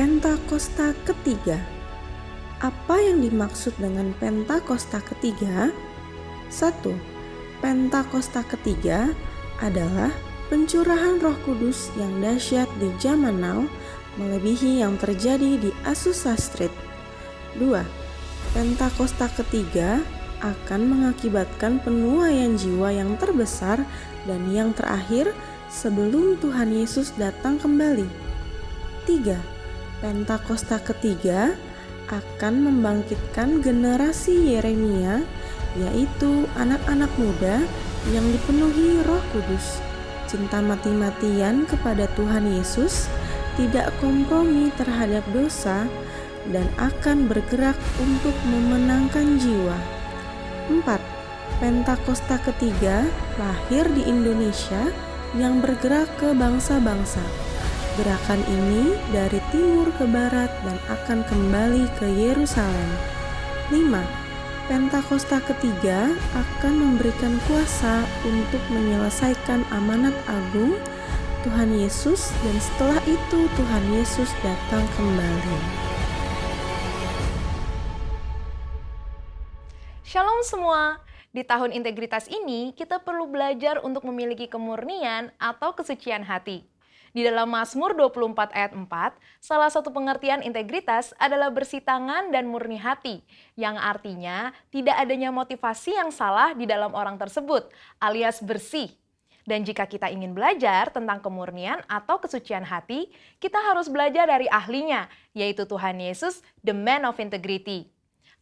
Pentakosta ketiga. Apa yang dimaksud dengan Pentakosta ketiga? 1. Pentakosta ketiga adalah pencurahan Roh Kudus yang dahsyat di zaman now, melebihi yang terjadi di Azusa Street. 2. Pentakosta ketiga akan mengakibatkan penuaian jiwa yang terbesar dan yang terakhir sebelum Tuhan Yesus datang kembali. 3. Pentakosta ketiga akan membangkitkan generasi Yeremia, yaitu anak-anak muda yang dipenuhi Roh Kudus, cinta mati-matian kepada Tuhan Yesus, tidak kompromi terhadap dosa, dan akan bergerak untuk memenangkan jiwa. 4. Pentakosta ketiga lahir di Indonesia yang bergerak ke bangsa-bangsa. Gerakan ini dari timur ke barat dan akan kembali ke Yerusalem. 5. Pentakosta ketiga akan memberikan kuasa untuk menyelesaikan amanat agung Tuhan Yesus, dan setelah itu Tuhan Yesus datang kembali. Shalom semua. Di tahun integritas ini, kita perlu belajar untuk memiliki kemurnian atau kesucian hati. Di dalam Mazmur 24 ayat 4, salah satu pengertian integritas adalah bersih tangan dan murni hati, yang artinya tidak adanya motivasi yang salah di dalam orang tersebut, alias bersih. Dan jika kita ingin belajar tentang kemurnian atau kesucian hati, kita harus belajar dari ahlinya, yaitu Tuhan Yesus, the man of integrity.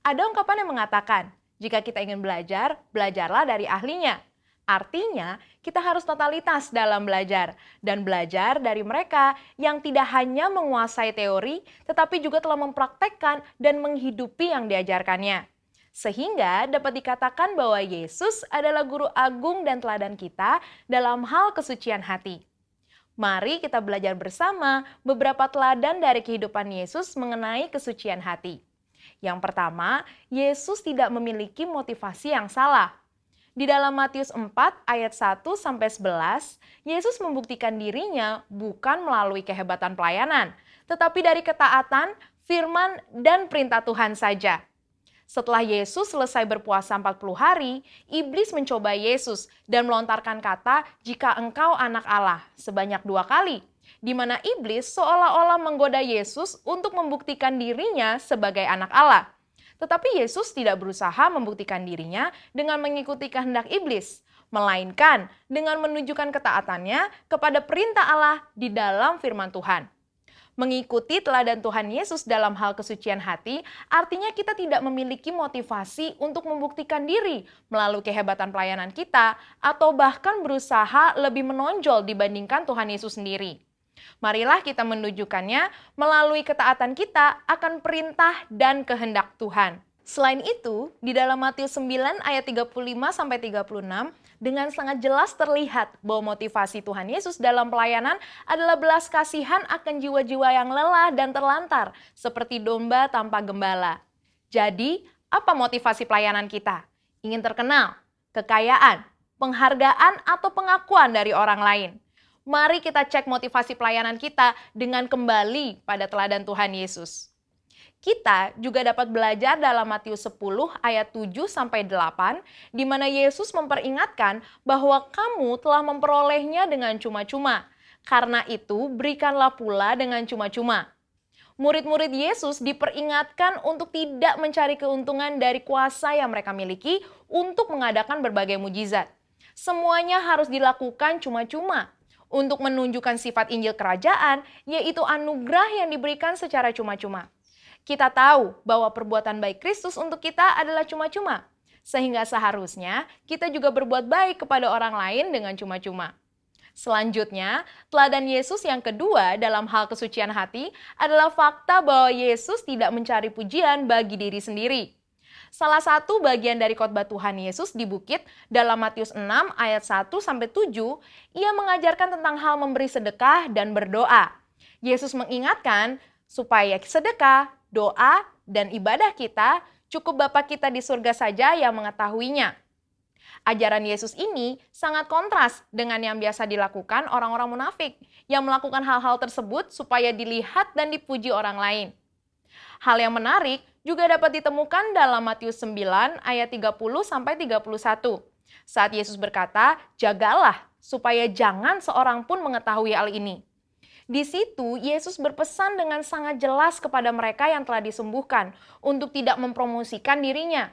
Ada ungkapan yang mengatakan, jika kita ingin belajar, belajarlah dari ahlinya. Artinya, kita harus totalitas dalam belajar dan belajar dari mereka yang tidak hanya menguasai teori, tetapi juga telah mempraktekkan dan menghidupi yang diajarkannya. Sehingga dapat dikatakan bahwa Yesus adalah guru agung dan teladan kita dalam hal kesucian hati. Mari kita belajar bersama beberapa teladan dari kehidupan Yesus mengenai kesucian hati. Yang pertama, Yesus tidak memiliki motivasi yang salah. Di dalam Matius 4 ayat 1-11, Yesus membuktikan dirinya bukan melalui kehebatan pelayanan, tetapi dari ketaatan, firman, dan perintah Tuhan saja. Setelah Yesus selesai berpuasa 40 hari, iblis mencoba Yesus dan melontarkan kata, "Jika engkau anak Allah," sebanyak 2 kali, di mana iblis seolah-olah menggoda Yesus untuk membuktikan dirinya sebagai anak Allah. Tetapi Yesus tidak berusaha membuktikan dirinya dengan mengikuti kehendak iblis, melainkan dengan menunjukkan ketaatannya kepada perintah Allah di dalam firman Tuhan. Mengikuti teladan Tuhan Yesus dalam hal kesucian hati, artinya kita tidak memiliki motivasi untuk membuktikan diri melalui kehebatan pelayanan kita, atau bahkan berusaha lebih menonjol dibandingkan Tuhan Yesus sendiri. Marilah kita menunjukkannya melalui ketaatan kita akan perintah dan kehendak Tuhan. Selain itu, di dalam Matius 9 ayat 35-36, dengan sangat jelas terlihat bahwa motivasi Tuhan Yesus dalam pelayanan adalah belas kasihan akan jiwa-jiwa yang lelah dan terlantar, seperti domba tanpa gembala. Jadi, apa motivasi pelayanan kita? Ingin terkenal, kekayaan, penghargaan, atau pengakuan dari orang lain? Mari kita cek motivasi pelayanan kita dengan kembali pada teladan Tuhan Yesus. Kita juga dapat belajar dalam Matius 10 ayat 7-8, di mana Yesus memperingatkan bahwa kamu telah memperolehnya dengan cuma-cuma. Karena itu, berikanlah pula dengan cuma-cuma. Murid-murid Yesus diperingatkan untuk tidak mencari keuntungan dari kuasa yang mereka miliki untuk mengadakan berbagai mujizat. Semuanya harus dilakukan cuma-cuma untuk menunjukkan sifat Injil Kerajaan, yaitu anugerah yang diberikan secara cuma-cuma. Kita tahu bahwa perbuatan baik Kristus untuk kita adalah cuma-cuma, sehingga seharusnya kita juga berbuat baik kepada orang lain dengan cuma-cuma. Selanjutnya, teladan Yesus yang kedua dalam hal kesucian hati adalah fakta bahwa Yesus tidak mencari pujian bagi diri sendiri. Salah satu bagian dari khotbah Tuhan Yesus di bukit dalam Matius 6 ayat 1-7, ia mengajarkan tentang hal memberi sedekah dan berdoa. Yesus mengingatkan supaya sedekah, doa, dan ibadah kita cukup Bapa kita di surga saja yang mengetahuinya. Ajaran Yesus ini sangat kontras dengan yang biasa dilakukan orang-orang munafik yang melakukan hal-hal tersebut supaya dilihat dan dipuji orang lain. Hal yang menarik juga dapat ditemukan dalam Matius 9 ayat 30-31. Saat Yesus berkata, "Jagalah supaya jangan seorang pun mengetahui hal ini." Di situ Yesus berpesan dengan sangat jelas kepada mereka yang telah disembuhkan untuk tidak mempromosikan dirinya.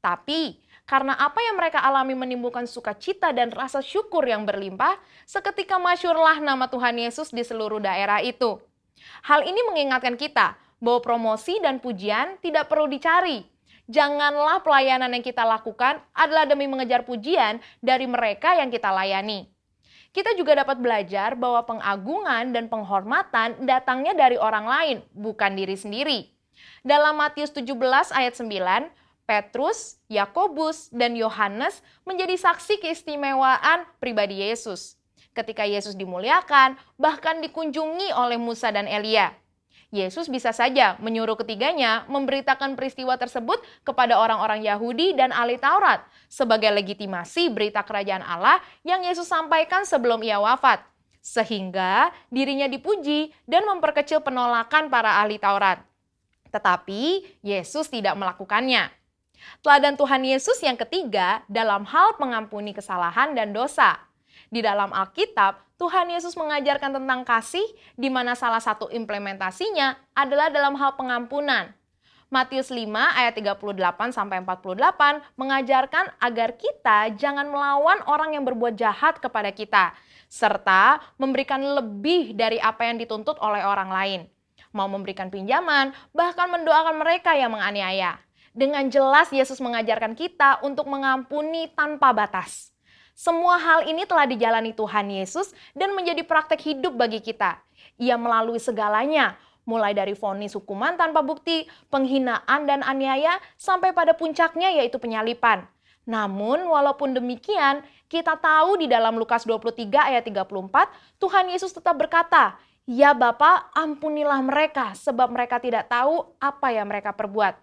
Tapi karena apa yang mereka alami menimbulkan sukacita dan rasa syukur yang berlimpah, seketika masyhurlah nama Tuhan Yesus di seluruh daerah itu. Hal ini mengingatkan kita bahwa promosi dan pujian tidak perlu dicari. Janganlah pelayanan yang kita lakukan adalah demi mengejar pujian dari mereka yang kita layani. Kita juga dapat belajar bahwa pengagungan dan penghormatan datangnya dari orang lain, bukan diri sendiri. Dalam Matius 17 ayat 9, Petrus, Yakobus, dan Yohanes menjadi saksi keistimewaan pribadi Yesus. Ketika Yesus dimuliakan, bahkan dikunjungi oleh Musa dan Elia. Yesus bisa saja menyuruh ketiganya memberitakan peristiwa tersebut kepada orang-orang Yahudi dan ahli Taurat sebagai legitimasi berita kerajaan Allah yang Yesus sampaikan sebelum ia wafat, sehingga dirinya dipuji dan memperkecil penolakan para ahli Taurat. Tetapi Yesus tidak melakukannya. Teladan Tuhan Yesus yang ketiga dalam hal mengampuni kesalahan dan dosa. Di dalam Alkitab, Tuhan Yesus mengajarkan tentang kasih, di mana salah satu implementasinya adalah dalam hal pengampunan. Matius 5 ayat 38-48 mengajarkan agar kita jangan melawan orang yang berbuat jahat kepada kita, serta memberikan lebih dari apa yang dituntut oleh orang lain. Mau memberikan pinjaman, bahkan mendoakan mereka yang menganiaya. Dengan jelas Yesus mengajarkan kita untuk mengampuni tanpa batas. Semua hal ini telah dijalani Tuhan Yesus dan menjadi praktek hidup bagi kita. Ia melalui segalanya, mulai dari vonis hukuman tanpa bukti, penghinaan dan aniaya, sampai pada puncaknya yaitu penyalipan. Namun walaupun demikian, kita tahu di dalam Lukas 23 ayat 34, Tuhan Yesus tetap berkata, "Ya Bapa, ampunilah mereka, sebab mereka tidak tahu apa yang mereka perbuat."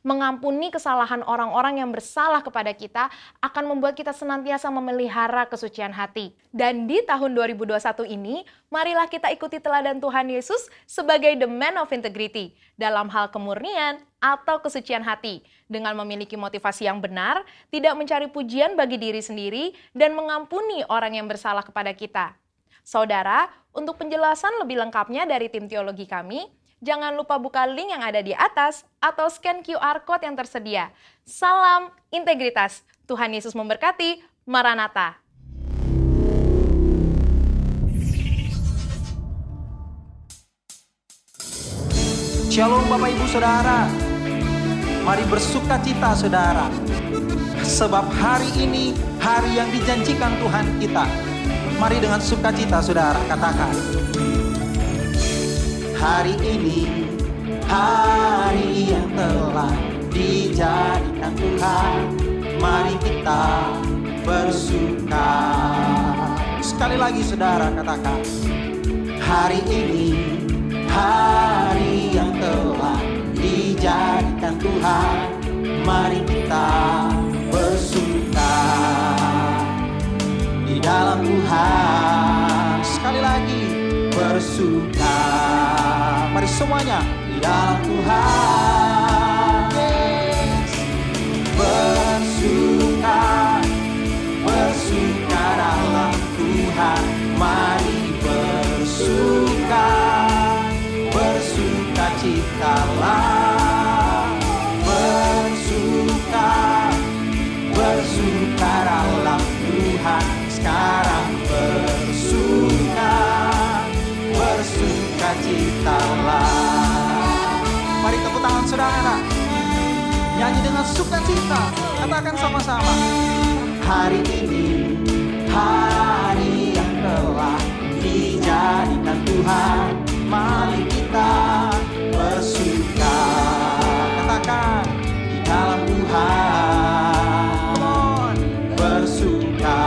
Mengampuni kesalahan orang-orang yang bersalah kepada kita akan membuat kita senantiasa memelihara kesucian hati. Dan di tahun 2021 ini, marilah kita ikuti teladan Tuhan Yesus sebagai the man of integrity dalam hal kemurnian atau kesucian hati, dengan memiliki motivasi yang benar, tidak mencari pujian bagi diri sendiri, dan mengampuni orang yang bersalah kepada kita. Saudara, untuk penjelasan lebih lengkapnya dari tim teologi kami, jangan lupa buka link yang ada di atas atau scan QR Code yang tersedia. Salam integritas. Tuhan Yesus memberkati. Maranatha. Shalom Bapak Ibu Saudara. Mari bersuka cita saudara. Sebab hari ini hari yang dijanjikan Tuhan kita. Mari dengan sukacita saudara katakan. Hari ini, hari yang telah dijadikan Tuhan, mari kita bersuka. Sekali lagi saudara katakan, hari ini, hari yang telah dijadikan Tuhan, mari kita bersuka di dalam Tuhan. Sekali lagi bersuka. Mari semuanya di dalam Tuhan. Yes. Bersuka, bersuka dalam Tuhan. Mari bersuka, bersuka citalah. Bersuka, bersuka dalam Tuhan. Sekarang bersuka, bersuka citalah. Mari tepuk tangan saudara. Nyanyi dengan sukacita. Katakan sama-sama. Hari ini, hari yang telah dijadikan Tuhan, mari kita bersuka. Katakan di dalam Tuhan. Come on, bersuka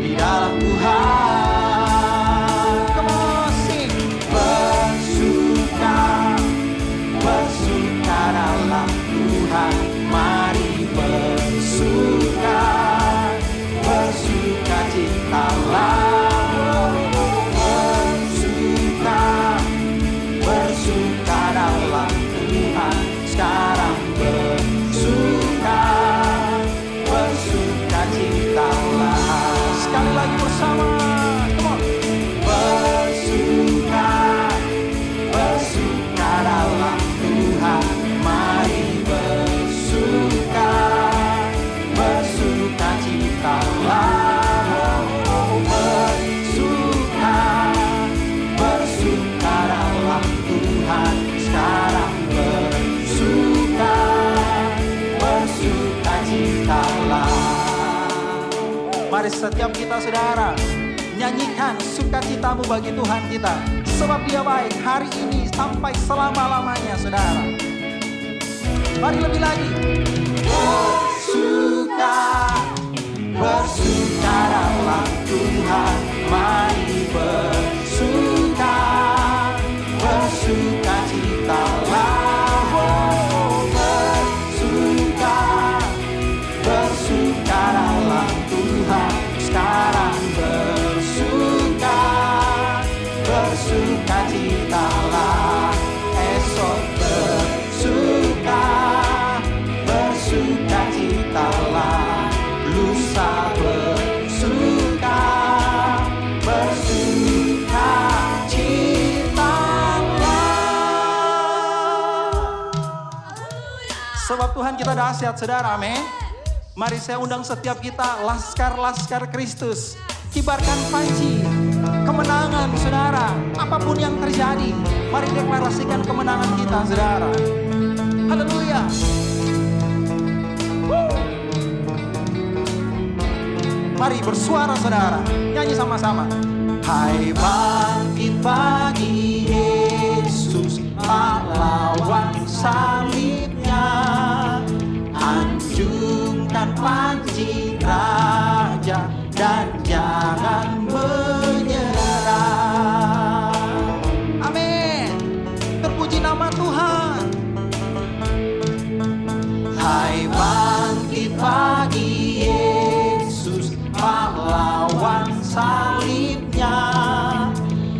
di dalam Tuhan. Bersuka dalam Tuhan, mari bersuka. Mari setiap kita saudara nyanyikan sukacitamu bagi Tuhan kita. Sebab Dia baik hari ini sampai selama-lamanya saudara. Mari lebih lagi. Bersukaralah Tuhan, mari bersukacitalah. Bersukaralah Tuhan, sekarang bersukacitalah. Esok bersukacitalah. Lusa bersukacitalah. Sebab Tuhan kita dahsyat saudara, amin. Mari saya undang setiap kita, laskar-laskar Kristus, kibarkan panji kemenangan saudara. Apapun yang terjadi, mari deklarasikan kemenangan kita saudara. Haleluya. Mari bersuara saudara, nyanyi sama-sama. Hai bangkit pagi Yesus, pahlawan salibnya, anjungkan panji raja dan jangan menyerah. Amin. Terpuji nama Tuhan. Hai bangkit pagi Yesus, pahlawan salibnya,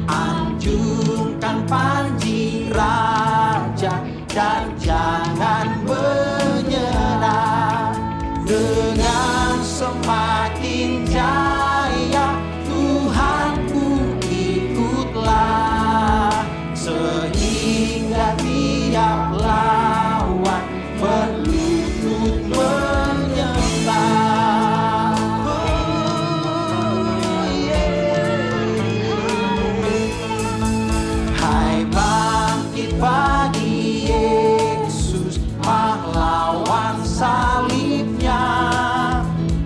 anjungkan panji raja dan jangan menyerah. Dengan semakin jaya Tuhanku ikutlah, sehingga tiap lawan berlutut menyembah. Hai bangkit pagi Yesus, pahlawan salibnya,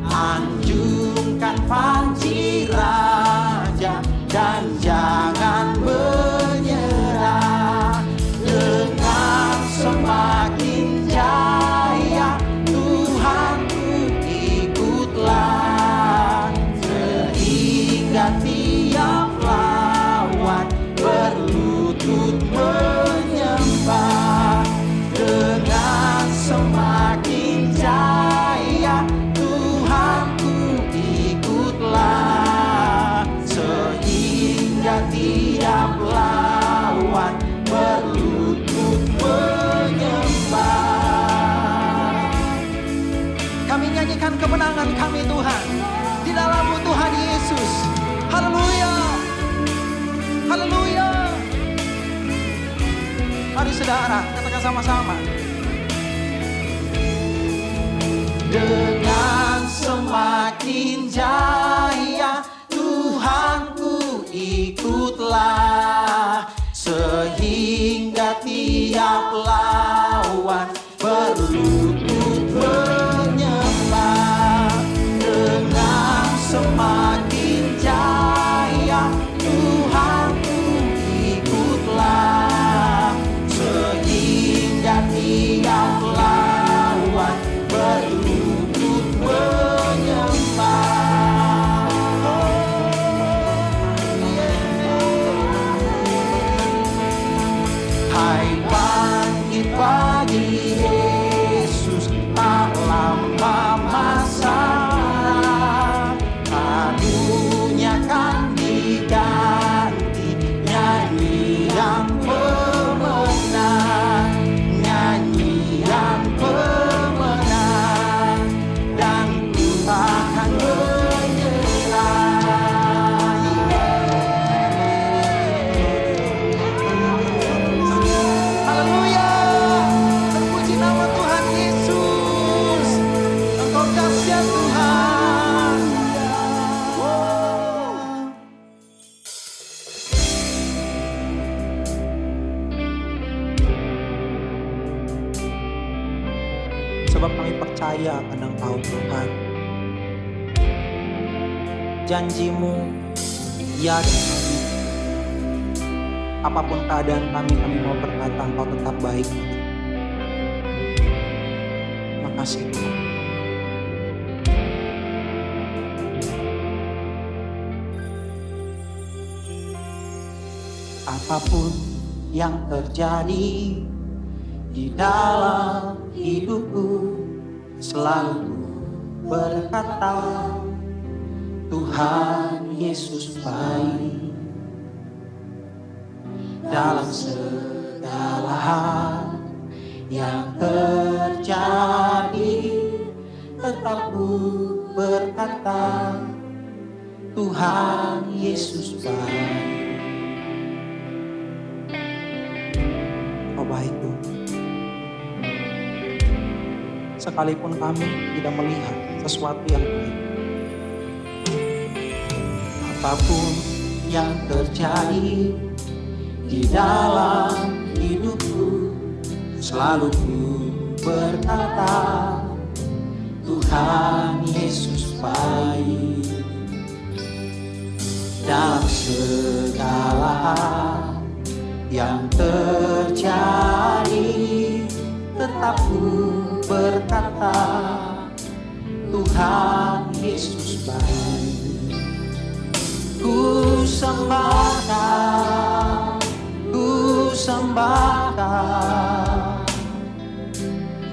anjungkan panji raja dan jangan menyerah. Dengan semakin jaya Tuhanku ikutlah, sehingga tiap lawan berlutut menyembah. Dengan semakin jaya Tuhanku ikutlah, sehingga tiap lawan berlutut menyembah. Kami nyanyikan kemenangan kami Tuhan di dalam-Mu Tuhan Yesus. Haleluya. Haleluya. Mari saudara, katakan sama-sama. Dengan semakin jaya Tuhanku ikutlah, sehingga tiap lawan berlutut menyembah. Dengan semakin jaya Tuhanku ikutlah, sehingga tiap lawan berlutut menyembah. Hai bangkit pagi Yesus, tak lama masa karunia kan diganti, nyanyian pemenang, nyanyian pemenang, dan ku takkan menyerah. Haleluya. Terpuji nama Tuhan Yesus. Engkau dahsyat Tuhan. Sebab kami percaya akan Engkau Tuhan. janji-Mu ya dan amin. Apapun keadaan kami mau berkata Engkau tetap baik. Terima kasih Tuhan. Apapun yang terjadi di dalam hidupku, selalu berkata Tuhan Yesus baik. Dalam segala hal yang terjadi, tetap ku berkata Tuhan Yesus baik. Kau baik Tuhan. Sekalipun kami tidak melihat sesuatu yang baik, apapun yang terjadi di dalam hidupku, selalu ku berkata Tuhan Yesus baik. Dalam segala hal yang terjadi, tetap ku berkata Tuhan Yesus baik. Ku sembahkan,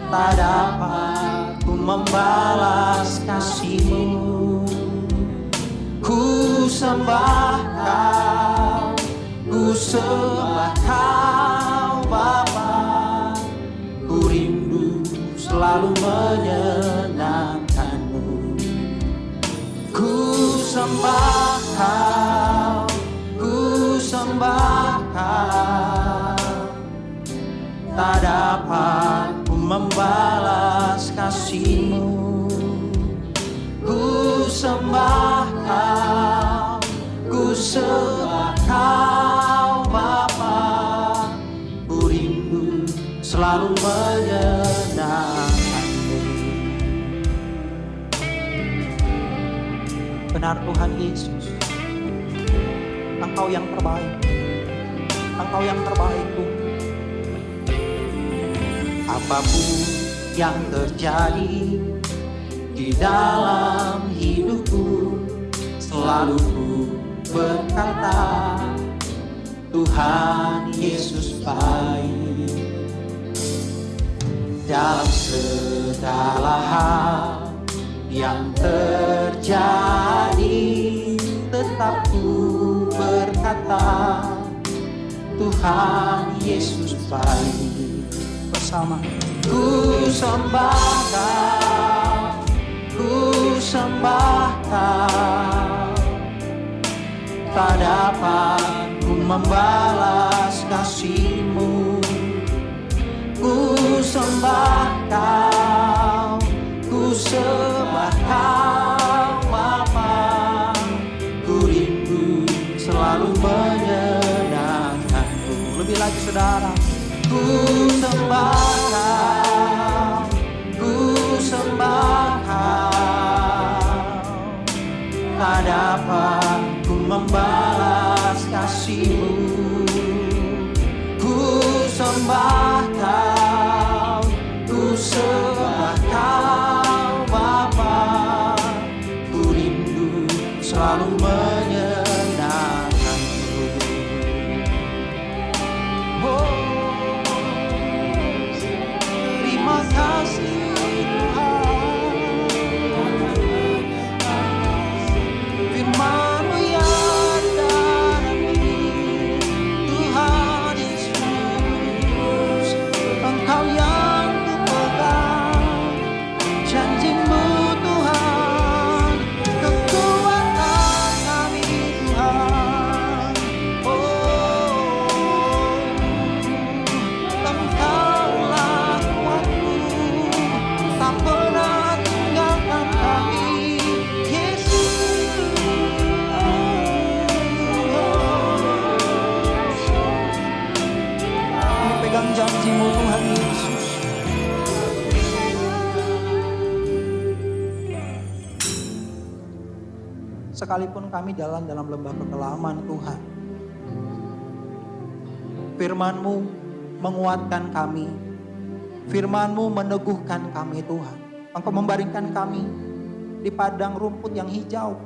tak dapat ku membalas kasih-Mu. Ku sembahkan, Kau Bapa. Ku rindu selalu menyenangkan-Mu. Ku sembahkan, tak dapat ku membalas kasih-Mu. Ku sembahkan, Bapa. Ku rindu selalu menyenangkan-Mu. Benar Tuhan Yesus, Engkau yang terbaik. Engkau yang terbaik Tuhan. Apapun yang terjadi di dalam hidupku, selalu ku berkata Tuhan Yesus baik. Dalam segala hal yang terjadi, tetap ku berkata Tuhan Yesus baik. Bersama ku sembahkan, tak dapat ku membalas kasih-Mu. Ku sembahkan, Bapa. Ku rindu selalu menyenangkan-Mu. Lebih lagi saudara, ku sembahkan, tak dapat ku membalas kasih-Mu. Ku sembahkan, Bapa. Ku rindu selalu menyenangkan-Mu. Oh. sekalipun kami jalan dalam lembah kekelaman Tuhan. Firman-Mu menguatkan kami, Firman-Mu meneguhkan kami Tuhan. Engkau membaringkan kami di padang rumput yang hijau.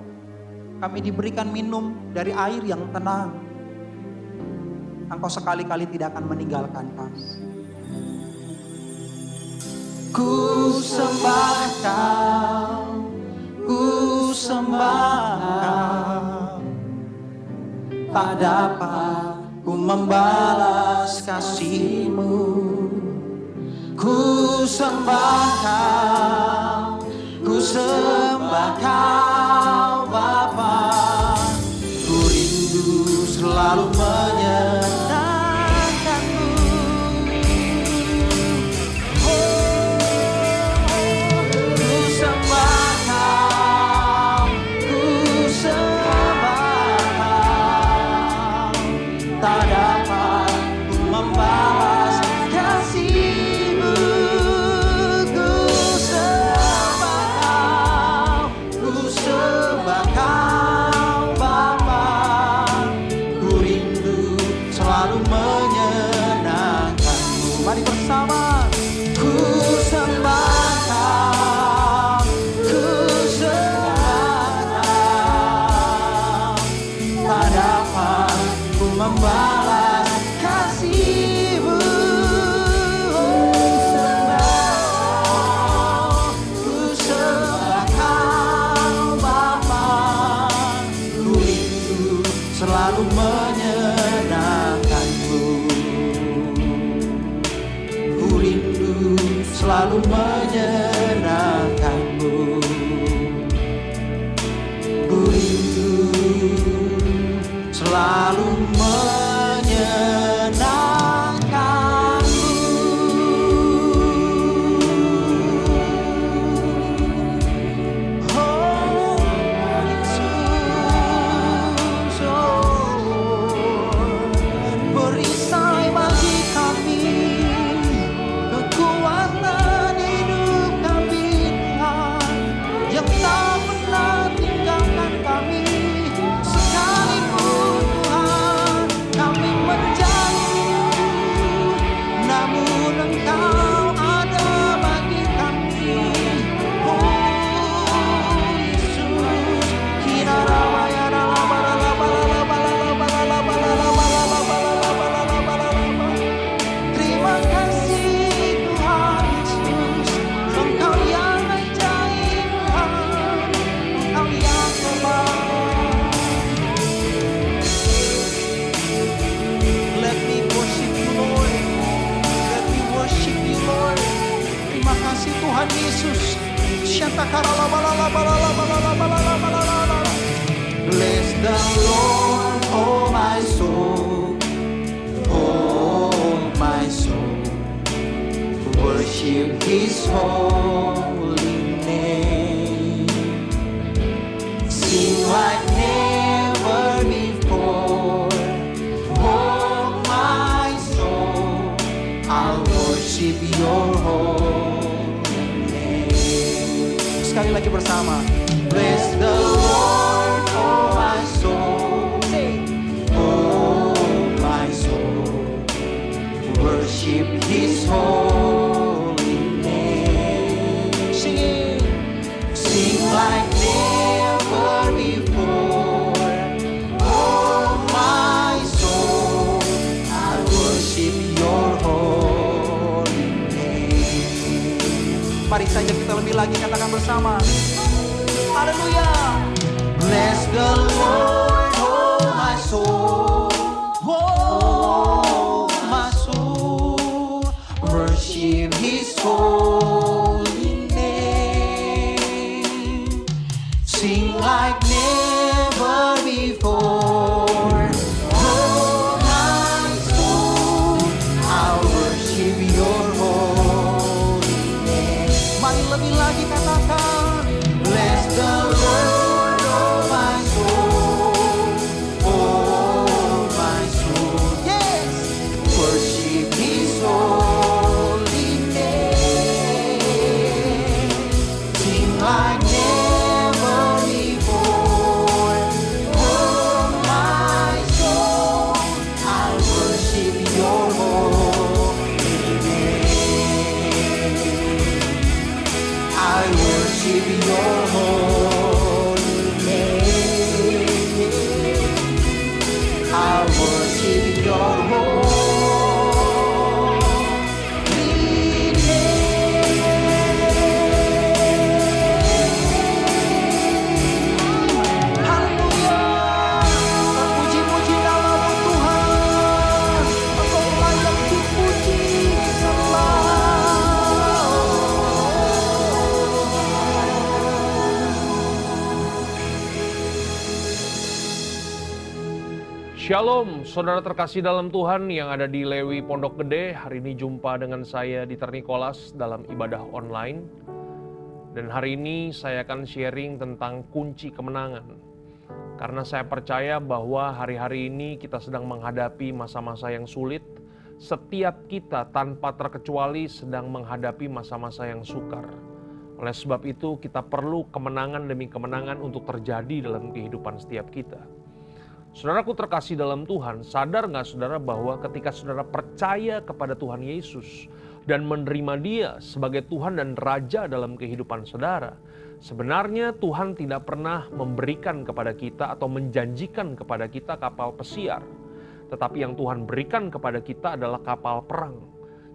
Kami diberikan minum dari air yang tenang. Engkau sekali-kali tidak akan meninggalkan kami. Ku sembah Kau, ku sembah Kau. Tak dapat ku membalas kasih-Mu. Ku sembah Kau, ku sembah Kau Bapa. Ku rindu selalu menyenangkan-Mu. Ku sembah Kau, ku sembah Kau. Tak dapat ku membalas kasih-Mu. Ku sembah Kau, ku sembah Kau Bapa. Ku rindu selalu menyenangkan-Mu. Mari bersama. Ku sembah Kau, ku sembah Kau. Tak dapat ku membalas kasih-Mu. Ku sembah Kau Bapa. Ku rindu selalu menyenangkan-Mu. Ku rindu selalu menyenangkan-Mu. Ku rindu selalu menyenangkan-Mu. Oh Yesus, perisai bagi kami kekuatan hidup kami Tuhan, yang tak pernah tinggalkan kami. Sekalipun Tuhan kami menjauh, namun Engkau ada bagi kami. Oh Yesus, terima kasih Tuhan Yesus. Engkau yang ajaib Tuhan, Engkau yang hebat. Let me worship you Lord, let me worship you Lord. Terima kasih Tuhan Yesus. Bless the Lord, oh my soul, oh my soul. Worship His holy name. Sing like never before, oh my soul. I'll worship Your holy name. Sekali lagi bersama. Bless the Lord, oh my soul. Oh my soul. Worship His holy name. Sing it. Sing like never before. Oh my soul, I worship Your holy name. Mari saja kita lebih lagi katakan bersama. Haleluya. Bless the Lord, oh my soul. Oh my soul. Worship His holy name. Sing like never before. Oh my soul, I'll worship Your holy name. Mari lebih lagi katakan. Bless the Lord, oh my soul. Oh my soul. Yes. Worship His holy name. Sing like never before. I worship your holy name. I worship your holy name. Haleluya. Terpuji-puji namamu Tuhan. Engkau layak dipuji Shalom, saudara terkasih dalam Tuhan yang ada di Lewi Pondok Gede. Hari ini jumpa dengan saya Dieter Nicholas dalam ibadah online. Dan hari ini saya akan sharing tentang kunci kemenangan. Karena saya percaya bahwa hari-hari ini kita sedang menghadapi masa-masa yang sulit. Setiap kita tanpa terkecuali sedang menghadapi masa-masa yang sukar. Oleh sebab itu kita perlu kemenangan demi kemenangan untuk terjadi dalam kehidupan setiap kita. Saudaraku terkasih dalam Tuhan, sadar nggak saudara bahwa ketika saudara percaya kepada Tuhan Yesus dan menerima Dia sebagai Tuhan dan Raja dalam kehidupan saudara, sebenarnya Tuhan tidak pernah memberikan kepada kita atau menjanjikan kepada kita kapal pesiar. Tetapi yang Tuhan berikan kepada kita adalah kapal perang.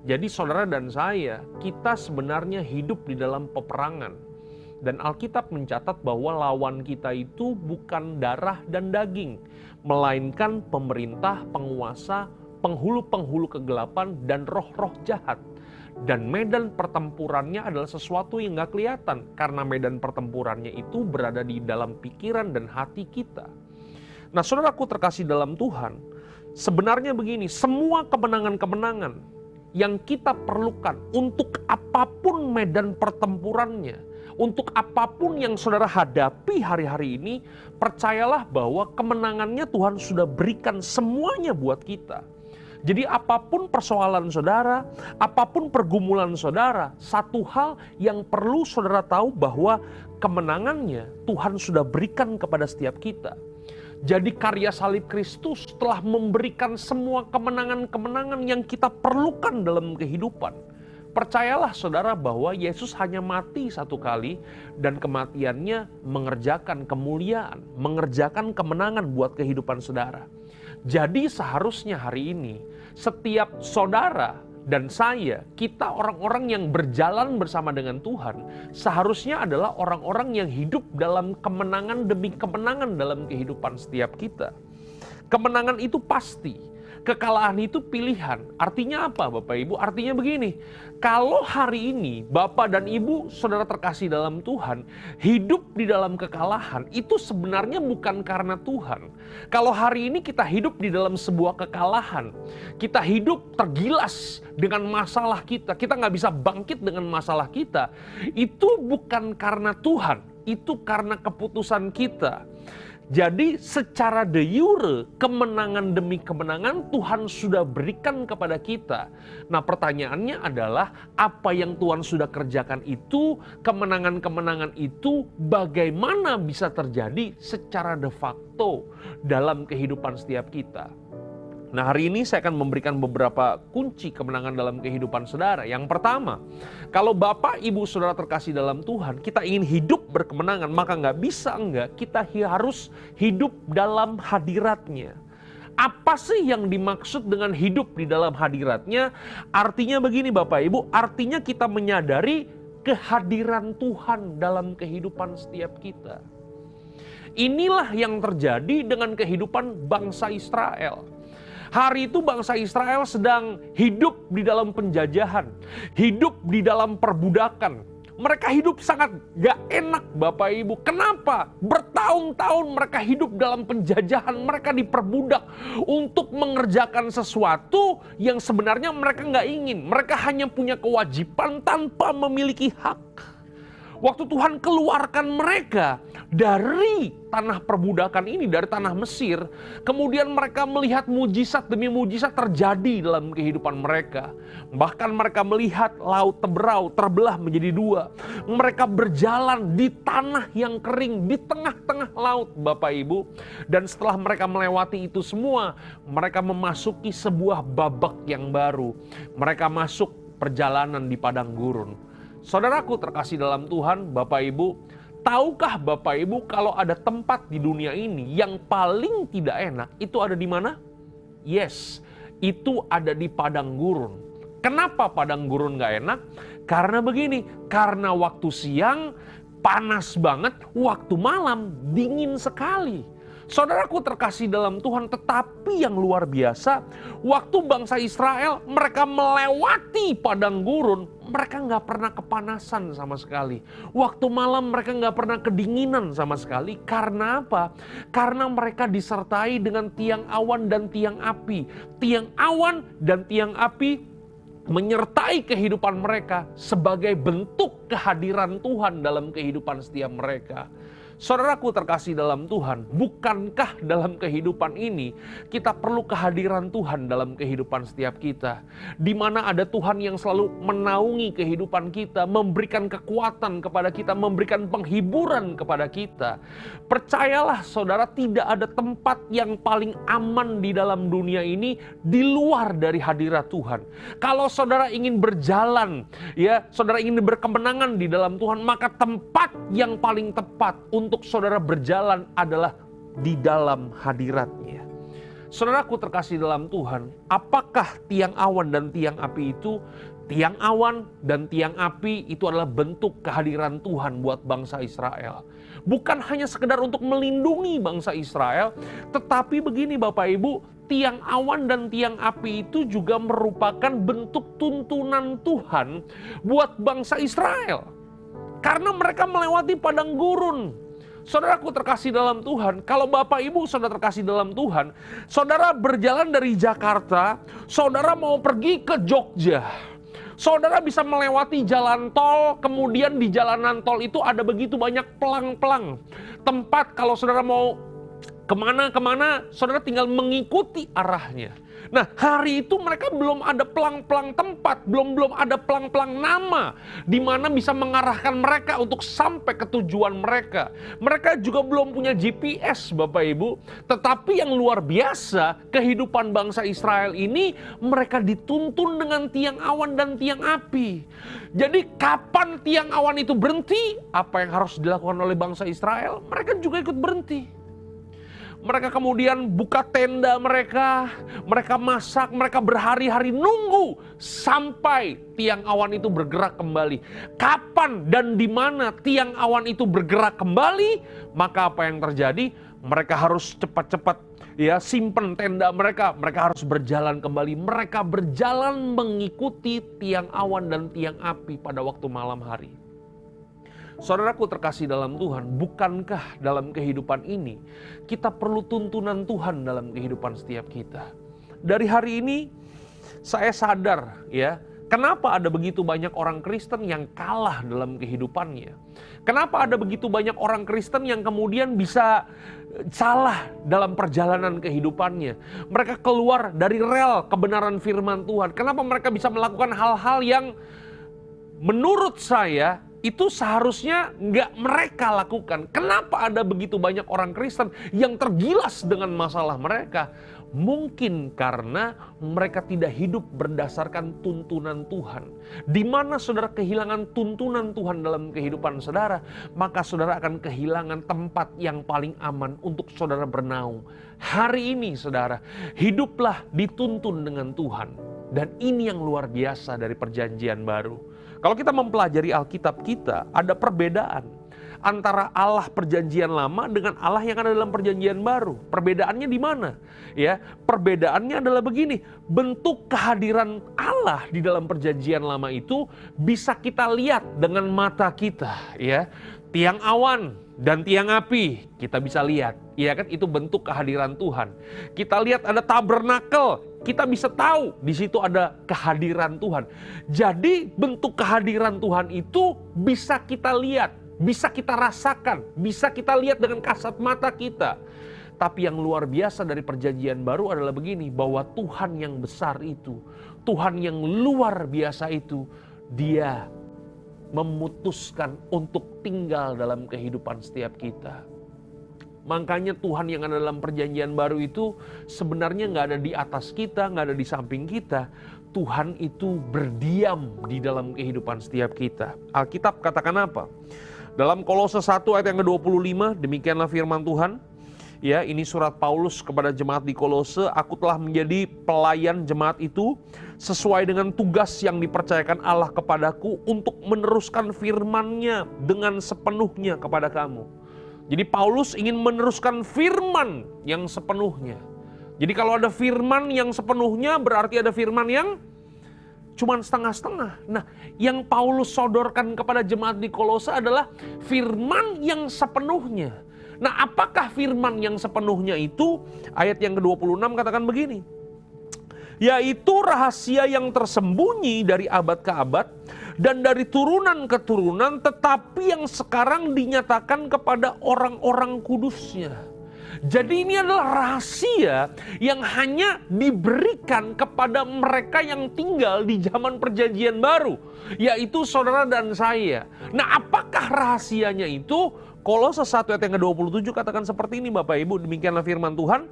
Jadi saudara dan saya, kita sebenarnya hidup di dalam peperangan. Dan Alkitab mencatat bahwa lawan kita itu bukan darah dan daging, melainkan pemerintah, penguasa, penghulu-penghulu kegelapan, dan roh-roh jahat. Dan medan pertempurannya adalah sesuatu yang gak kelihatan, karena medan pertempurannya itu berada di dalam pikiran dan hati kita. Nah saudaraku terkasih dalam Tuhan, sebenarnya begini, semua kemenangan-kemenangan yang kita perlukan untuk apapun medan pertempurannya, untuk apapun yang saudara hadapi hari-hari ini, percayalah bahwa kemenangannya Tuhan sudah berikan semuanya buat kita. Jadi apapun persoalan saudara, apapun pergumulan saudara, satu hal yang perlu saudara tahu bahwa kemenangannya Tuhan sudah berikan kepada setiap kita. Jadi karya salib Kristus telah memberikan semua kemenangan-kemenangan yang kita perlukan dalam kehidupan. Percayalah saudara bahwa Yesus hanya mati satu kali dan kematiannya mengerjakan kemuliaan, mengerjakan kemenangan buat kehidupan saudara. Jadi seharusnya hari ini setiap saudara dan saya, kita orang-orang yang berjalan bersama dengan Tuhan, seharusnya adalah orang-orang yang hidup dalam kemenangan demi kemenangan dalam kehidupan setiap kita. Kemenangan itu pasti. Kekalahan itu pilihan. Artinya apa Bapak Ibu? Artinya begini, kalau hari ini Bapak dan Ibu saudara terkasih dalam Tuhan hidup di dalam kekalahan, itu sebenarnya bukan karena Tuhan. Kalau hari ini kita hidup di dalam sebuah kekalahan, kita hidup tergilas dengan masalah kita nggak bisa bangkit dengan masalah kita, itu bukan karena Tuhan, itu karena keputusan kita. Jadi secara de jure, kemenangan demi kemenangan Tuhan sudah berikan kepada kita. Nah pertanyaannya adalah, apa yang Tuhan sudah kerjakan itu, kemenangan-kemenangan itu bagaimana bisa terjadi secara de facto dalam kehidupan setiap kita. Nah hari ini saya akan memberikan beberapa kunci kemenangan dalam kehidupan saudara. Yang pertama, kalau Bapak Ibu saudara terkasih dalam Tuhan, kita ingin hidup berkemenangan, maka kita harus hidup dalam hadiratnya. Apa sih yang dimaksud dengan hidup di dalam hadiratnya? Artinya begini Bapak Ibu, artinya kita menyadari kehadiran Tuhan dalam kehidupan setiap kita. Inilah yang terjadi dengan kehidupan bangsa Israel. Hari itu bangsa Israel sedang hidup di dalam penjajahan, hidup di dalam perbudakan. Mereka hidup sangat gak enak Bapak Ibu. Kenapa? Bertahun-tahun mereka hidup dalam penjajahan, mereka diperbudak untuk mengerjakan sesuatu yang sebenarnya mereka gak ingin. Mereka hanya punya kewajiban tanpa memiliki hak. Waktu Tuhan keluarkan mereka dari tanah perbudakan ini, dari tanah Mesir, kemudian mereka melihat mujizat demi mujizat terjadi dalam kehidupan mereka. Bahkan mereka melihat laut Teberau terbelah menjadi dua. Mereka berjalan di tanah yang kering, di tengah-tengah laut Bapak Ibu. Dan setelah mereka melewati itu semua, mereka memasuki sebuah babak yang baru. Mereka masuk perjalanan di padang gurun. Saudaraku terkasih dalam Tuhan, Bapak Ibu, tahukah Bapak Ibu kalau ada tempat di dunia ini yang paling tidak enak, itu ada di mana? Yes, itu ada di padang gurun. Kenapa padang gurun gak enak? Karena begini, karena waktu siang panas banget, waktu malam dingin sekali. Saudaraku terkasih dalam Tuhan, tetapi yang luar biasa, waktu bangsa Israel mereka melewati padang gurun, mereka nggak pernah kepanasan sama sekali. Waktu malam mereka nggak pernah kedinginan sama sekali. Karena apa? Karena mereka disertai dengan tiang awan dan tiang api. Tiang awan dan tiang api menyertai kehidupan mereka sebagai bentuk kehadiran Tuhan dalam kehidupan setiap mereka. Saudaraku terkasih dalam Tuhan, bukankah dalam kehidupan ini kita perlu kehadiran Tuhan dalam kehidupan setiap kita? Di mana ada Tuhan yang selalu menaungi kehidupan kita, memberikan kekuatan kepada kita, memberikan penghiburan kepada kita. Percayalah saudara, tidak ada tempat yang paling aman di dalam dunia ini di luar dari hadirat Tuhan. Kalau saudara ingin berjalan, ya, saudara ingin berkemenangan di dalam Tuhan, maka tempat yang paling tepat untuk saudara berjalan adalah di dalam hadirat-Nya. Saudaraku terkasih dalam Tuhan, apakah tiang awan dan tiang api itu? Tiang awan dan tiang api itu adalah bentuk kehadiran Tuhan buat bangsa Israel. Bukan hanya sekedar untuk melindungi bangsa Israel, tetapi begini Bapak Ibu, tiang awan dan tiang api itu juga merupakan bentuk tuntunan Tuhan buat bangsa Israel. Karena mereka melewati padang gurun. Saudaraku terkasih dalam Tuhan, kalau Bapak Ibu saudara terkasih dalam Tuhan, saudara berjalan dari Jakarta, saudara mau pergi ke Jogja. Saudara bisa melewati jalan tol, kemudian di jalanan tol itu ada begitu banyak pelang-pelang. Tempat kalau saudara mau kemana-kemana, saudara tinggal mengikuti arahnya. Nah, hari itu mereka belum ada pelang-pelang tempat, belum ada pelang-pelang nama di mana bisa mengarahkan mereka untuk sampai ke tujuan mereka. Mereka juga belum punya GPS, Bapak Ibu. Tetapi yang luar biasa, kehidupan bangsa Israel ini mereka dituntun dengan tiang awan dan tiang api. Jadi kapan tiang awan itu berhenti, apa yang harus dilakukan oleh bangsa Israel? Mereka juga ikut berhenti. Mereka kemudian buka tenda mereka masak, mereka berhari-hari nunggu sampai tiang awan itu bergerak kembali. Kapan dan di mana tiang awan itu bergerak kembali, maka apa yang terjadi? Mereka harus cepat-cepat simpen tenda mereka harus berjalan kembali. Mereka berjalan mengikuti tiang awan dan tiang api pada waktu malam hari. Saudaraku terkasih dalam Tuhan, bukankah dalam kehidupan ini kita perlu tuntunan Tuhan dalam kehidupan setiap kita? Dari hari ini saya sadar kenapa ada begitu banyak orang Kristen yang kalah dalam kehidupannya. Kenapa ada begitu banyak orang Kristen yang kemudian bisa salah dalam perjalanan kehidupannya. Mereka keluar dari rel kebenaran firman Tuhan. Kenapa mereka bisa melakukan hal-hal yang menurut saya itu seharusnya nggak mereka lakukan. Kenapa ada begitu banyak orang Kristen yang tergilas dengan masalah mereka? Mungkin karena mereka tidak hidup berdasarkan tuntunan Tuhan. Di mana saudara kehilangan tuntunan Tuhan dalam kehidupan saudara, maka saudara akan kehilangan tempat yang paling aman untuk saudara bernaung. Hari ini saudara, hiduplah dituntun dengan Tuhan. Dan ini yang luar biasa dari perjanjian baru. Kalau kita mempelajari Alkitab kita, ada perbedaan antara Allah perjanjian lama dengan Allah yang ada dalam perjanjian baru. Perbedaannya di mana? Perbedaannya adalah begini, bentuk kehadiran Allah di dalam perjanjian lama itu bisa kita lihat dengan mata kita, Tiang awan dan tiang api kita bisa lihat, itu bentuk kehadiran Tuhan. Kita lihat ada tabernakel, kita bisa tahu di situ ada kehadiran Tuhan. Jadi bentuk kehadiran Tuhan itu bisa kita lihat, bisa kita rasakan, bisa kita lihat dengan kasat mata kita. Tapi yang luar biasa dari perjanjian baru adalah begini, bahwa Tuhan yang besar itu, Tuhan yang luar biasa itu, Dia memutuskan untuk tinggal dalam kehidupan setiap kita. Makanya Tuhan yang ada dalam perjanjian baru itu sebenarnya nggak ada di atas kita, nggak ada di samping kita. Tuhan itu berdiam di dalam kehidupan setiap kita. Alkitab katakan apa? Dalam Kolose 1 ayat yang ke-25, demikianlah firman Tuhan. Ya, ini surat Paulus kepada jemaat di Kolose. Aku telah menjadi pelayan jemaat itu sesuai dengan tugas yang dipercayakan Allah kepadaku untuk meneruskan firman-Nya dengan sepenuhnya kepada kamu. Jadi Paulus ingin meneruskan firman yang sepenuhnya. Jadi kalau ada firman yang sepenuhnya berarti ada firman yang cuman setengah-setengah. Nah, yang Paulus sodorkan kepada jemaat di Kolose adalah firman yang sepenuhnya. Nah, apakah firman yang sepenuhnya itu? Ayat yang ke-26 katakan begini. Yaitu rahasia yang tersembunyi dari abad ke abad dan dari turunan ke turunan, tetapi yang sekarang dinyatakan kepada orang-orang kudusnya. Jadi ini adalah rahasia yang hanya diberikan kepada mereka yang tinggal di zaman perjanjian baru, yaitu saudara dan saya. Nah, apakah rahasianya itu? Kolose 1 ayat yang ke-27 katakan seperti ini Bapak Ibu, demikianlah firman Tuhan.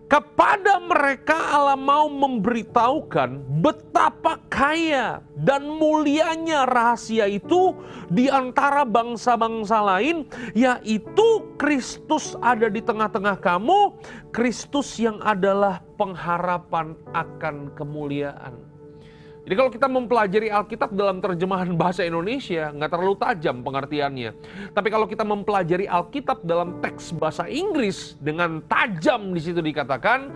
Kepada mereka Allah mau memberitahukan betapa kaya dan mulianya rahasia itu di antara bangsa-bangsa lain, yaitu Kristus ada di tengah-tengah kamu, Kristus yang adalah pengharapan akan kemuliaan. Jadi kalau kita mempelajari Alkitab dalam terjemahan bahasa Indonesia, nggak terlalu tajam pengertiannya. Tapi kalau kita mempelajari Alkitab dalam teks bahasa Inggris, dengan tajam di situ dikatakan,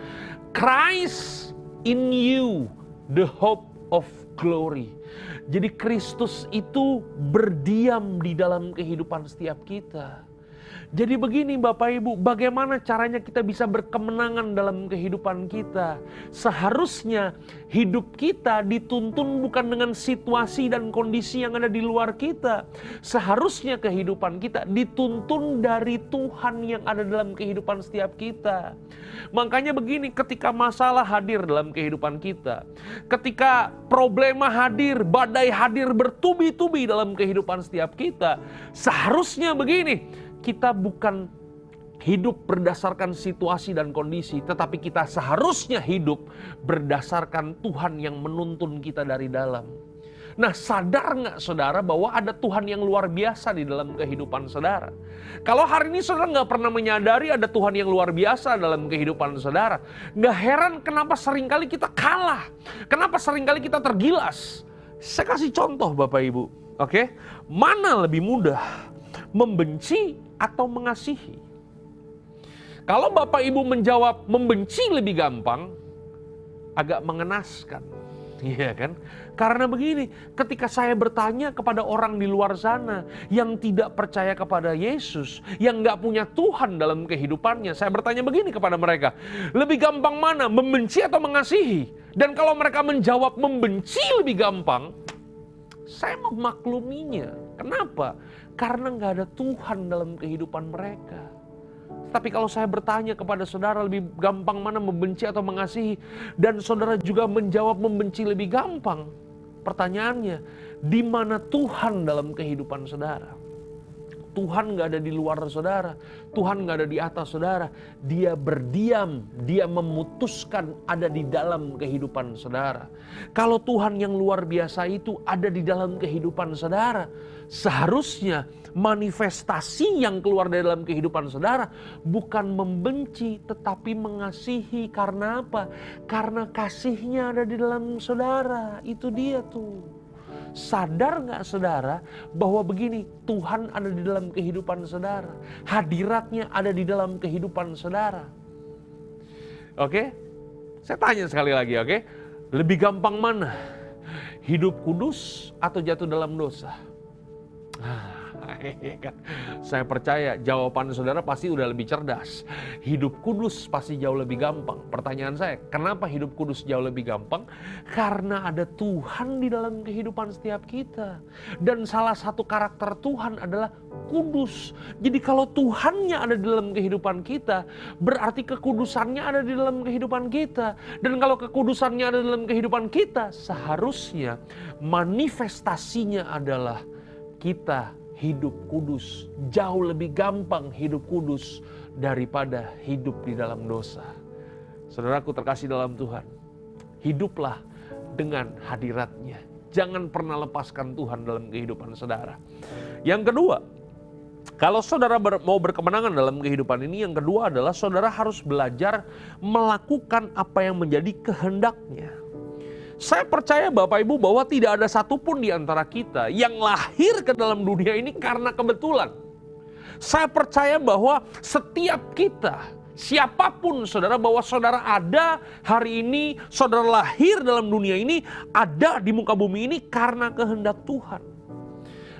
Christ in you, the hope of glory. Jadi Kristus itu berdiam di dalam kehidupan setiap kita. Jadi begini Bapak Ibu, bagaimana caranya kita bisa berkemenangan dalam kehidupan kita? Seharusnya hidup kita dituntun bukan dengan situasi dan kondisi yang ada di luar kita. Seharusnya kehidupan kita dituntun dari Tuhan yang ada dalam kehidupan setiap kita. Makanya begini, ketika masalah hadir dalam kehidupan kita, ketika problema hadir, badai hadir bertubi-tubi dalam kehidupan setiap kita, seharusnya begini, kita bukan hidup berdasarkan situasi dan kondisi, tetapi kita seharusnya hidup berdasarkan Tuhan yang menuntun kita dari dalam. Nah, sadar nggak saudara bahwa ada Tuhan yang luar biasa di dalam kehidupan saudara? Kalau hari ini saudara nggak pernah menyadari ada Tuhan yang luar biasa dalam kehidupan saudara, nggak heran kenapa seringkali kita kalah, kenapa seringkali kita tergilas. Saya kasih contoh Bapak Ibu, oke? Mana lebih mudah, membenci atau mengasihi? Kalau Bapak Ibu menjawab membenci lebih gampang, agak mengenaskan, iya kan? Karena begini, ketika saya bertanya kepada orang di luar sana yang tidak percaya kepada Yesus, yang gak punya Tuhan dalam kehidupannya, saya bertanya begini kepada mereka, lebih gampang mana, membenci atau mengasihi? Dan kalau mereka menjawab membenci lebih gampang, saya memakluminya. Kenapa? Karena gak ada Tuhan dalam kehidupan mereka. Tapi kalau saya bertanya kepada saudara lebih gampang mana, membenci atau mengasihi, dan saudara juga menjawab membenci lebih gampang, pertanyaannya, di mana Tuhan dalam kehidupan saudara? Tuhan gak ada di luar saudara, Tuhan gak ada di atas saudara. Dia berdiam, dia memutuskan ada di dalam kehidupan saudara. Kalau Tuhan yang luar biasa itu ada di dalam kehidupan saudara, seharusnya manifestasi yang keluar dari dalam kehidupan saudara bukan membenci tetapi mengasihi. Karena apa? Karena kasihnya ada di dalam saudara. Itu dia tuh. Sadar gak saudara bahwa begini, Tuhan ada di dalam kehidupan saudara, hadiratnya ada di dalam kehidupan saudara. Oke, saya tanya sekali lagi, oke, lebih gampang mana, hidup kudus atau jatuh dalam dosa? Saya percaya jawaban saudara pasti udah lebih cerdas. Hidup kudus pasti jauh lebih gampang. Pertanyaan saya, kenapa hidup kudus jauh lebih gampang? Karena ada Tuhan di dalam kehidupan setiap kita. Dan salah satu karakter Tuhan adalah kudus. Jadi kalau Tuhannya ada di dalam kehidupan kita, berarti kekudusannya ada di dalam kehidupan kita. Dan kalau kekudusannya ada di dalam kehidupan kita, seharusnya manifestasinya adalah kita hidup kudus. Jauh lebih gampang hidup kudus daripada hidup di dalam dosa. Saudaraku terkasih dalam Tuhan, hiduplah dengan hadirat-Nya. Jangan pernah lepaskan Tuhan dalam kehidupan saudara. Yang kedua, kalau saudara mau berkemenangan dalam kehidupan ini, yang kedua adalah saudara harus belajar melakukan apa yang menjadi kehendak-Nya. Saya percaya Bapak Ibu bahwa tidak ada satupun di antara kita yang lahir ke dalam dunia ini karena kebetulan. Saya percaya bahwa setiap kita, siapapun saudara, bahwa saudara ada hari ini, saudara lahir dalam dunia ini, ada di muka bumi ini karena kehendak Tuhan.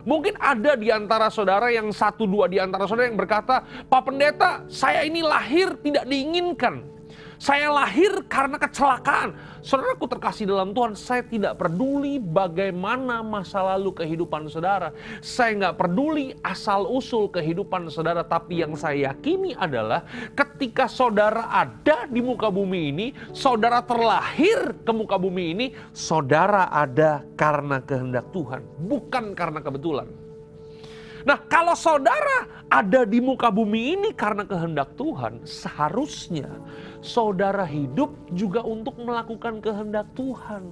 Mungkin ada di antara saudara yang satu dua di antara saudara yang berkata, Pak Pendeta, saya ini lahir tidak diinginkan. Saya lahir karena kecelakaan. Saudaraku terkasih dalam Tuhan, saya tidak peduli bagaimana masa lalu kehidupan saudara. Saya nggak peduli asal-usul kehidupan saudara. Tapi yang saya yakini adalah ketika saudara ada di muka bumi ini, saudara terlahir ke muka bumi ini, saudara ada karena kehendak Tuhan, bukan karena kebetulan. Nah, kalau saudara ada di muka bumi ini karena kehendak Tuhan, seharusnya saudara hidup juga untuk melakukan kehendak Tuhan.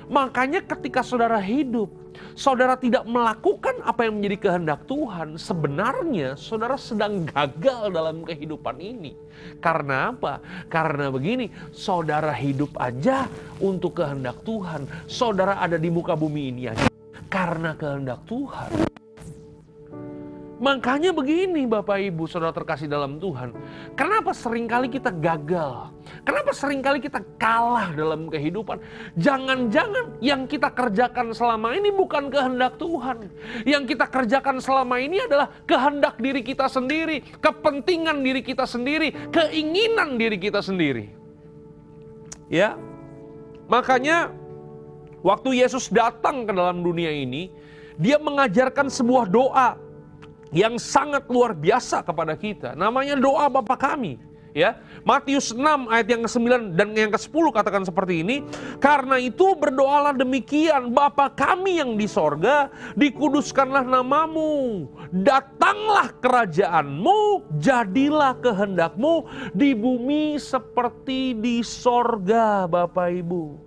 Makanya ketika saudara hidup, saudara tidak melakukan apa yang menjadi kehendak Tuhan, sebenarnya saudara sedang gagal dalam kehidupan ini. Karena apa? Karena begini, saudara hidup aja untuk kehendak Tuhan. Saudara ada di muka bumi ini aja karena kehendak Tuhan. Makanya begini Bapak Ibu Saudara terkasih dalam Tuhan. Kenapa seringkali kita gagal? Kenapa seringkali kita kalah dalam kehidupan? Jangan-jangan yang kita kerjakan selama ini bukan kehendak Tuhan. Yang kita kerjakan selama ini adalah kehendak diri kita sendiri, kepentingan diri kita sendiri, keinginan diri kita sendiri. Ya, makanya waktu Yesus datang ke dalam dunia ini, Dia mengajarkan sebuah doa yang sangat luar biasa kepada kita. Namanya doa Bapa Kami. Ya, Matius 6 ayat yang ke-9 dan yang ke-10 katakan seperti ini. Karena itu berdoalah demikian, Bapa Kami yang di sorga, dikuduskanlah namamu. Datanglah kerajaanmu, jadilah kehendakmu di bumi seperti di sorga, Bapak Ibu.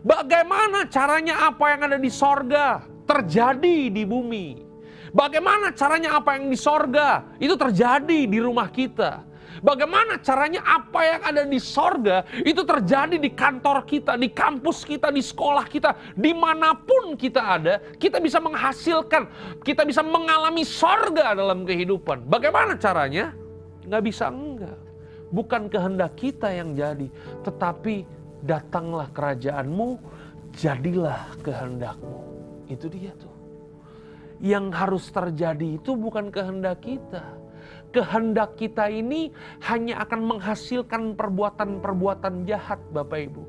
Bagaimana caranya apa yang ada di sorga terjadi di bumi? Bagaimana caranya apa yang di sorga itu terjadi di rumah kita? Bagaimana caranya apa yang ada di sorga itu terjadi di kantor kita, di kampus kita, di sekolah kita, dimanapun kita ada, kita bisa menghasilkan, kita bisa mengalami sorga dalam kehidupan. Bagaimana caranya? Nggak bisa enggak. Bukan kehendak kita yang jadi, tetapi datanglah kerajaanmu, jadilah kehendakmu. Itu dia tuh. Yang harus terjadi itu bukan kehendak kita. Kehendak kita ini hanya akan menghasilkan perbuatan-perbuatan jahat, Bapak Ibu.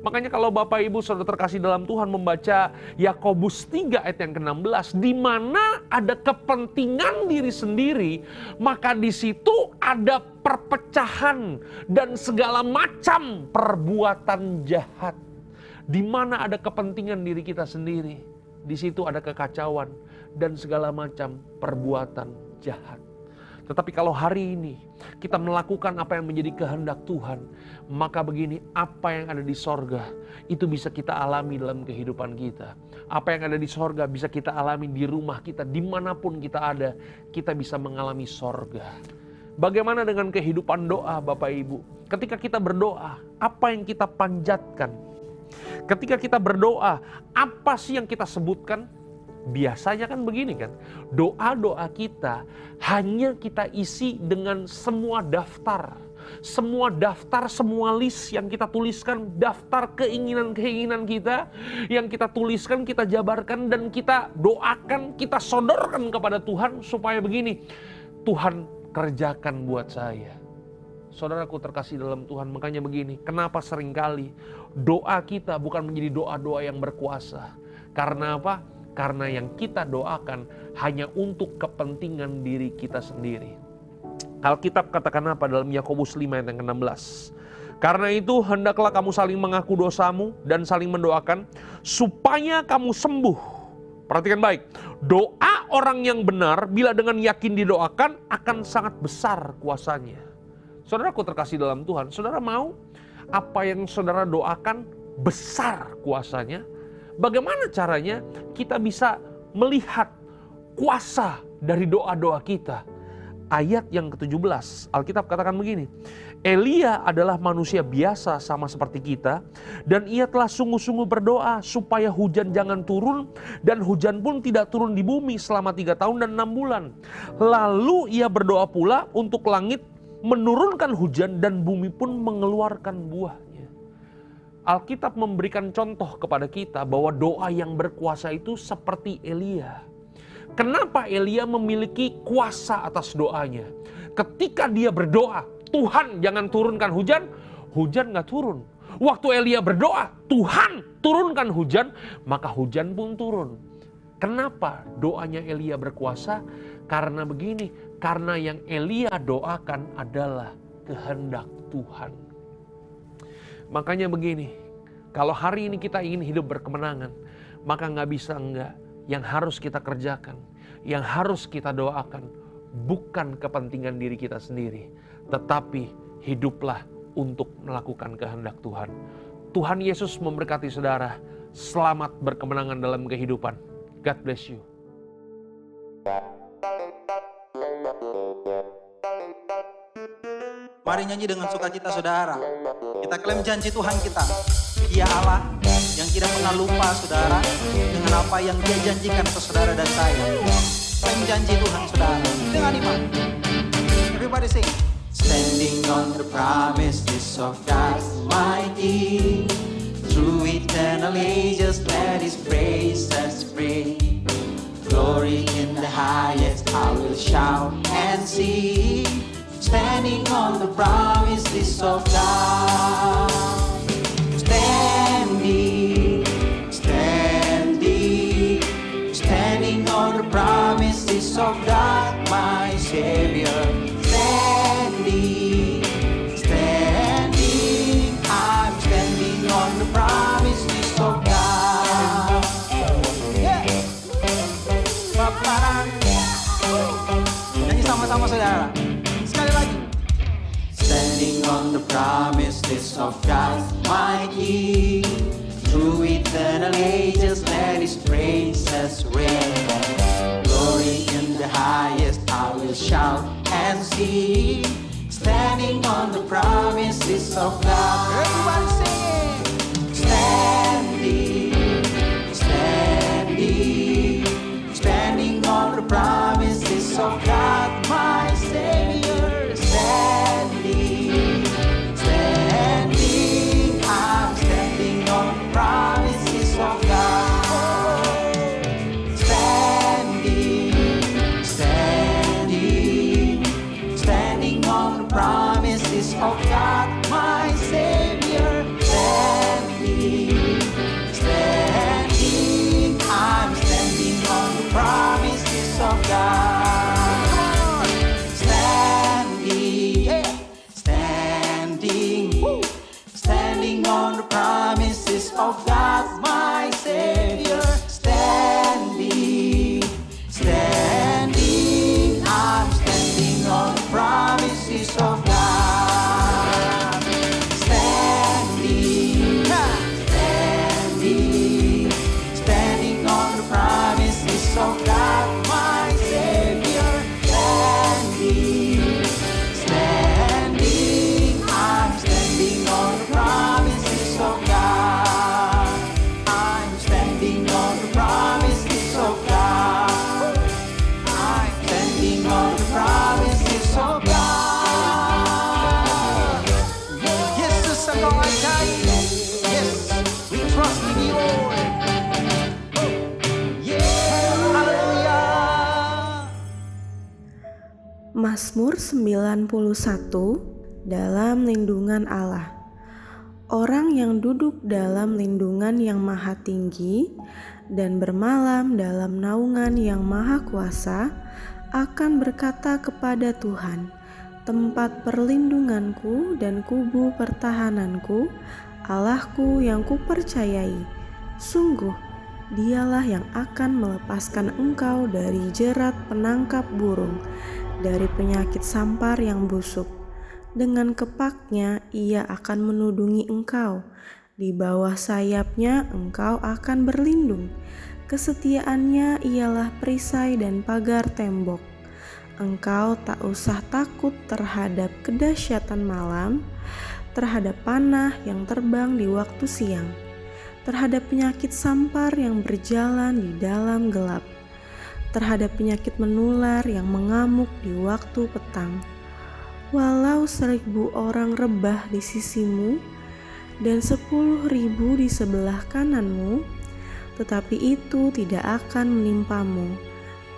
Makanya kalau Bapak Ibu Saudara terkasih dalam Tuhan membaca Yakobus 3 ayat yang ke-16, di mana ada kepentingan diri sendiri, maka di situ ada perpecahan dan segala macam perbuatan jahat. Di mana ada kepentingan diri kita sendiri, di situ ada kekacauan dan segala macam perbuatan jahat. Tetapi kalau hari ini kita melakukan apa yang menjadi kehendak Tuhan, maka begini, apa yang ada di sorga itu bisa kita alami dalam kehidupan kita. Apa yang ada di sorga bisa kita alami di rumah kita, dimanapun kita ada, kita bisa mengalami sorga. Bagaimana dengan kehidupan doa Bapak Ibu? Ketika kita berdoa, apa yang kita panjatkan? Ketika kita berdoa, apa sih yang kita sebutkan? Biasanya kan begini kan, doa-doa kita hanya kita isi dengan semua daftar, semua list yang kita tuliskan, daftar keinginan-keinginan kita yang kita tuliskan, kita jabarkan dan kita doakan, kita sodorkan kepada Tuhan supaya begini, Tuhan kerjakan buat saya. Saudaraku terkasih dalam Tuhan, makanya begini, kenapa seringkali doa kita bukan menjadi doa-doa yang berkuasa? Karena apa? Karena yang kita doakan hanya untuk kepentingan diri kita sendiri. Alkitab katakan apa dalam Yakobus 5 ayat yang ke-16? Karena itu hendaklah kamu saling mengaku dosamu dan saling mendoakan supaya kamu sembuh. Perhatikan baik, doa orang yang benar bila dengan yakin didoakan akan sangat besar kuasanya. Saudaraku terkasih dalam Tuhan, saudara mau apa yang saudara doakan besar kuasanya. Bagaimana caranya kita bisa melihat kuasa dari doa-doa kita? Ayat yang ke-17, Alkitab katakan begini, Elia adalah manusia biasa sama seperti kita, dan ia telah sungguh-sungguh berdoa supaya hujan jangan turun, dan hujan pun tidak turun di bumi selama 3 tahun dan 6 bulan. Lalu ia berdoa pula untuk langit menurunkan hujan dan bumi pun mengeluarkan buahnya. Alkitab memberikan contoh kepada kita bahwa doa yang berkuasa itu seperti Elia. Kenapa Elia memiliki kuasa atas doanya? Ketika dia berdoa, Tuhan jangan turunkan hujan, hujan gak turun. Waktu Elia berdoa, Tuhan turunkan hujan, maka hujan pun turun. Kenapa doanya Elia berkuasa? Karena begini, karena yang Elia doakan adalah kehendak Tuhan. Makanya begini, kalau hari ini kita ingin hidup berkemenangan, maka gak bisa enggak. Yang harus kita kerjakan, yang harus kita doakan, bukan kepentingan diri kita sendiri, tetapi hiduplah untuk melakukan kehendak Tuhan. Tuhan Yesus memberkati saudara. Selamat berkemenangan dalam kehidupan. God bless you. Mari nyanyi dengan sukacita saudara. Kita klaim janji Tuhan kita. Dia Allah yang tidak pernah lupa saudara dengan apa yang Dia janjikan ke saudara dan saya. Klaim janji Tuhan saudara dengan iman. Everybody sing. Standing on the promises of God mighty, through eternal ages let His praises ring. Glory in the highest I will shout and sing. Standing on the promises of God. Standing, standing, standing on the promises of God, my Savior. Standing, standing, I'm standing on the promises of God. Yeah. Nyanyi sama-sama saudara. Sekali lagi. Standing on the promises of God, my King. Through eternal ages, let His praises ring. Glory in the highest, I will shout and sing. Standing on the promises of God. Everybody sing. Standing, standing, standing on the promises of God, my Savior. Standing, standing, I'm standing on the promises of God. Standing, standing, standing on the promises of God, my Savior. Standing, standing, I'm standing on the promises of God. Standing on the promises of God, my Savior. Standing, standing, I'm standing on the promises of God. Standing, standing, standing on the promises of God, my Savior. Standing, standing, I'm standing on the promises of God. I'm standing on the promises of God. I'm standing on the promises of God. Yesus Engkau ajaib. Yes, we trust in you, Lord. Yeah, hallelujah. Mazmur 91 dalam lindungan Allah. Orang yang duduk dalam lindungan yang maha tinggi dan bermalam dalam naungan yang maha kuasa akan berkata kepada Tuhan, tempat perlindunganku dan kubu pertahananku, Allahku yang kupercayai. Sungguh, Dialah yang akan melepaskan engkau dari jerat penangkap burung, dari penyakit sampar yang busuk. Dengan kepaknya ia akan menudungi engkau, Di bawah sayapnya engkau akan berlindung. Kesetiaannya ialah perisai dan pagar tembok. Engkau tak usah takut terhadap kedahsyatan malam, terhadap panah yang terbang di waktu siang, terhadap penyakit sampar yang berjalan di dalam gelap, terhadap penyakit menular yang mengamuk di waktu petang. Walau 1.000 orang rebah di sisimu dan 10.000 di sebelah kananmu, tetapi itu tidak akan menimpamu.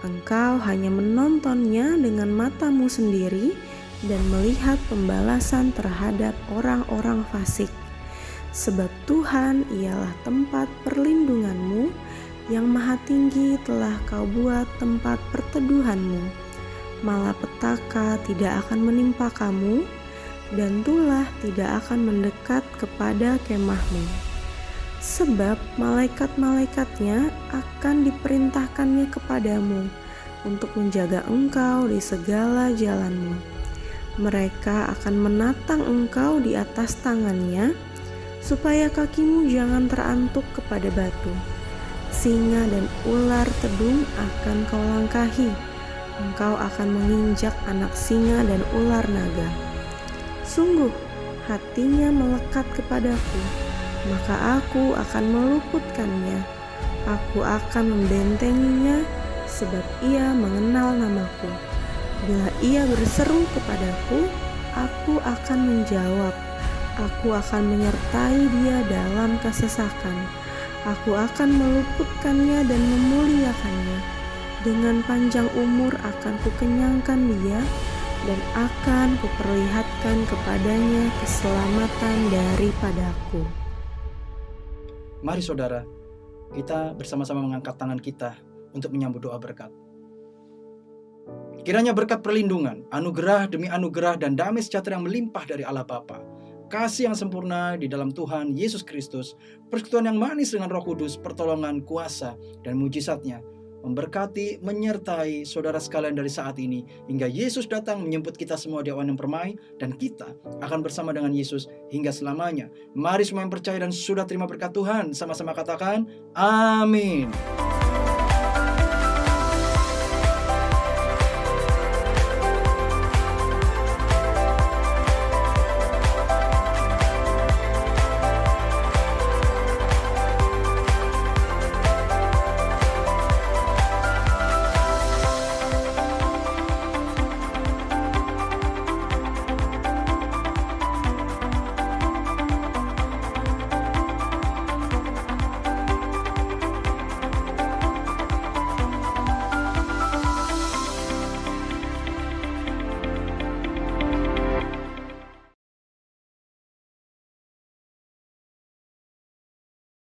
Engkau hanya menontonnya dengan matamu sendiri dan melihat pembalasan terhadap orang-orang fasik. Sebab Tuhan ialah tempat perlindunganmu, yang Maha Tinggi telah kau buat tempat perteduhanmu. Malapetaka tidak akan menimpa kamu, dan tulah tidak akan mendekat kepada kemahmu. Sebab malaikat-malaikatnya akan diperintahkannya kepadamu untuk menjaga engkau di segala jalanmu. Mereka akan menatang engkau di atas tangannya, supaya kakimu jangan terantuk kepada batu. Singa dan ular tedung akan kau langkahi. Engkau akan menginjak anak singa dan ular naga. Sungguh, hatinya melekat kepadaku, maka aku akan meluputkannya. Aku akan membentenginya, sebab ia mengenal namaku. Bila ia berseru kepadaku, aku akan menjawab. Aku akan menyertai dia dalam kesesakan. Aku akan meluputkannya dan memuliakannya. Dengan panjang umur akan kukenyangkan dia, dan akan kuperlihatkan kepadanya keselamatan daripadaku. Mari saudara, kita bersama-sama mengangkat tangan kita untuk menyambut doa berkat. Kiranya berkat perlindungan, anugerah demi anugerah dan damai sejahtera yang melimpah dari Allah Bapa, kasih yang sempurna di dalam Tuhan Yesus Kristus, persekutuan yang manis dengan Roh Kudus, pertolongan, kuasa, dan mujizatnya memberkati, menyertai saudara sekalian dari saat ini hingga Yesus datang menjemput kita semua di awan yang permai, dan kita akan bersama dengan Yesus hingga selamanya. Mari semua yang percaya dan sudah terima berkat Tuhan sama-sama katakan amin.